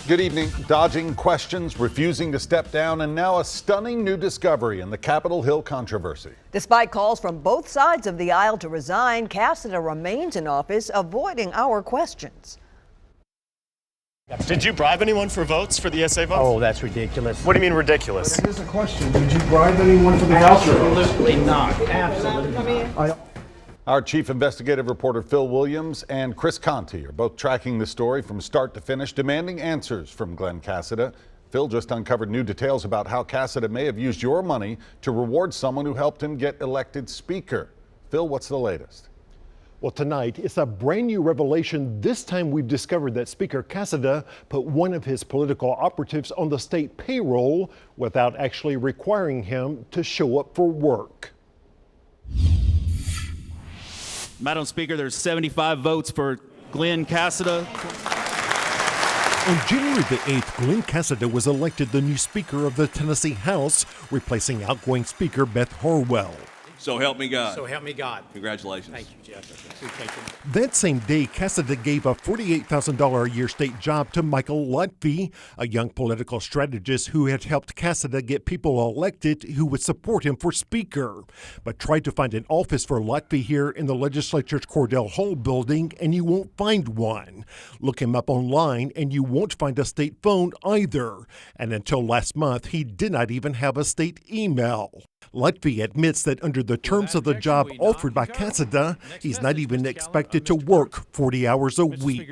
Good evening. Dodging questions, refusing to step down, and now a stunning new discovery in the Capitol Hill controversy. Despite calls from both sides of the aisle to resign, Cassada remains in office, avoiding our questions. Did you bribe anyone for votes for the ESA vote? Oh, that's ridiculous. What do you mean ridiculous? Here's a question. Did you bribe anyone for the voucher vote? Absolutely not. Absolutely not. Our chief investigative reporter Phil Williams and Chris Conti are both tracking the story from start to finish, demanding answers from Glenn Cassada. Phil just uncovered new details about how Cassada may have used your money to reward someone who helped him get elected speaker. Phil, what's the latest? Well, tonight, it's a brand new revelation. This time we've discovered that Speaker Cassada put one of his political operatives on the state payroll without actually requiring him to show up for work. Madam Speaker, there's 75 votes for Glenn Cassada. On January the 8th, Glenn Cassada was elected the new Speaker of the Tennessee House, replacing outgoing Speaker Beth Harwell. So help me God. So help me God. Congratulations. Thank you, Jeff. Appreciate you. That same day, Cassada gave a $48,000 a year state job to Michael Lutfi, a young political strategist who had helped Cassada get people elected who would support him for Speaker, but tried to find an office for Lutfi here in the legislature's Cordell Hall building, and you won't find one. Look him up online, and you won't find a state phone either. And until last month, he did not even have a state email. Lutfi admits that under the terms of the job offered by Cassada, he's not even expected to work 40 hours a week.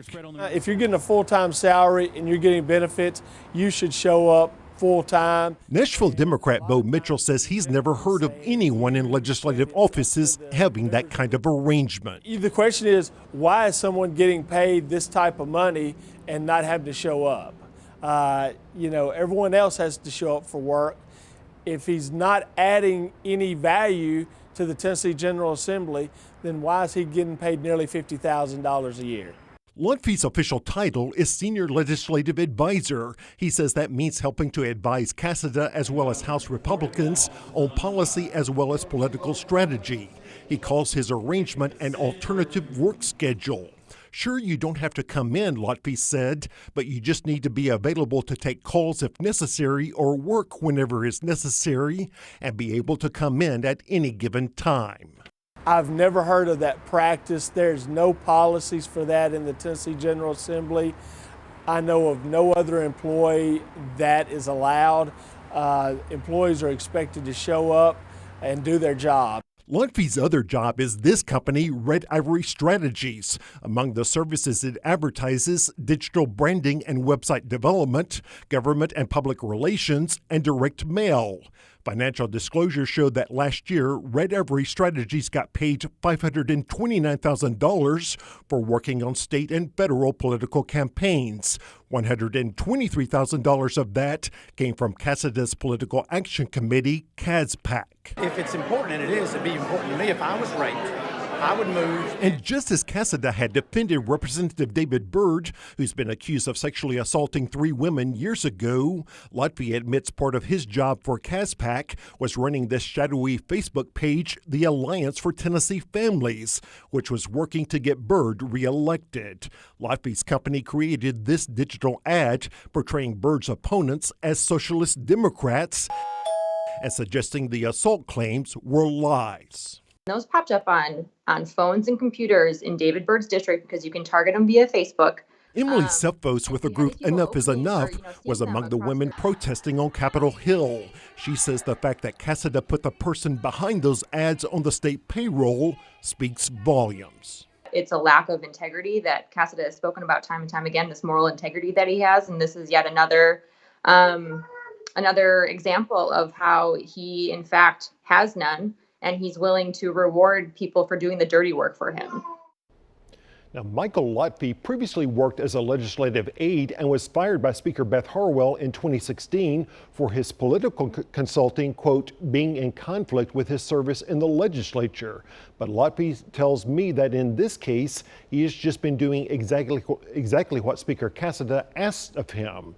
If you're getting a full-time salary and you're getting benefits, you should show up full-time. Nashville Democrat Bo Mitchell says he's never heard of anyone in legislative offices having that kind of arrangement. The question is, why is someone getting paid this type of money and not having to show up? Everyone else has to show up for work. If he's not adding any value to the Tennessee General Assembly, then why is he getting paid nearly $50,000 a year? Lutfi's official title is Senior Legislative Advisor. He says that means helping to advise Cassada as well as House Republicans on policy as well as political strategy. He calls his arrangement an alternative work schedule. Sure, you don't have to come in, Lutfi said, but you just need to be available to take calls if necessary or work whenever is necessary and be able to come in at any given time. I've never heard of that practice. There's no policies for that in the Tennessee General Assembly. I know of no other employee that is allowed. Employees are expected to show up and do their job. Lutfi's other job is this company, Red Ivory Strategies. Among the services it advertises, digital branding and website development, government and public relations, and direct mail. Financial disclosures showed that last year, Red Ivory Strategies got paid $529,000 for working on state and federal political campaigns. $123,000 of that came from Cassada's Political Action Committee, CASPAC. If it's important, and it is, it'd be important to me. If I was raped, I would move. And just as Cassada had defended Representative David Byrd, who's been accused of sexually assaulting 3 women years ago, Lutfi admits part of his job for CASPAC was running this shadowy Facebook page, the Alliance for Tennessee Families, which was working to get Byrd reelected. Lutfi's company created this digital ad portraying Byrd's opponents as socialist Democrats and suggesting the assault claims were lies. Those popped up on phones and computers in David Byrd's district because you can target them via Facebook. Emily Sefos with the group Enough is Enough was among the women protesting on Capitol Hill. She says the fact that Cassada put the person behind those ads on the state payroll speaks volumes. It's a lack of integrity that Cassada has spoken about time and time again, this moral integrity that he has, and this is yet another example of how he, in fact, has none. And he's willing to reward people for doing the dirty work for him. Now, Michael Lutfi previously worked as a legislative aide and was fired by Speaker Beth Harwell in 2016 for his political consulting, quote, being in conflict with his service in the legislature. But Lutfi tells me that in this case, he has just been doing exactly what Speaker Cassada asked of him.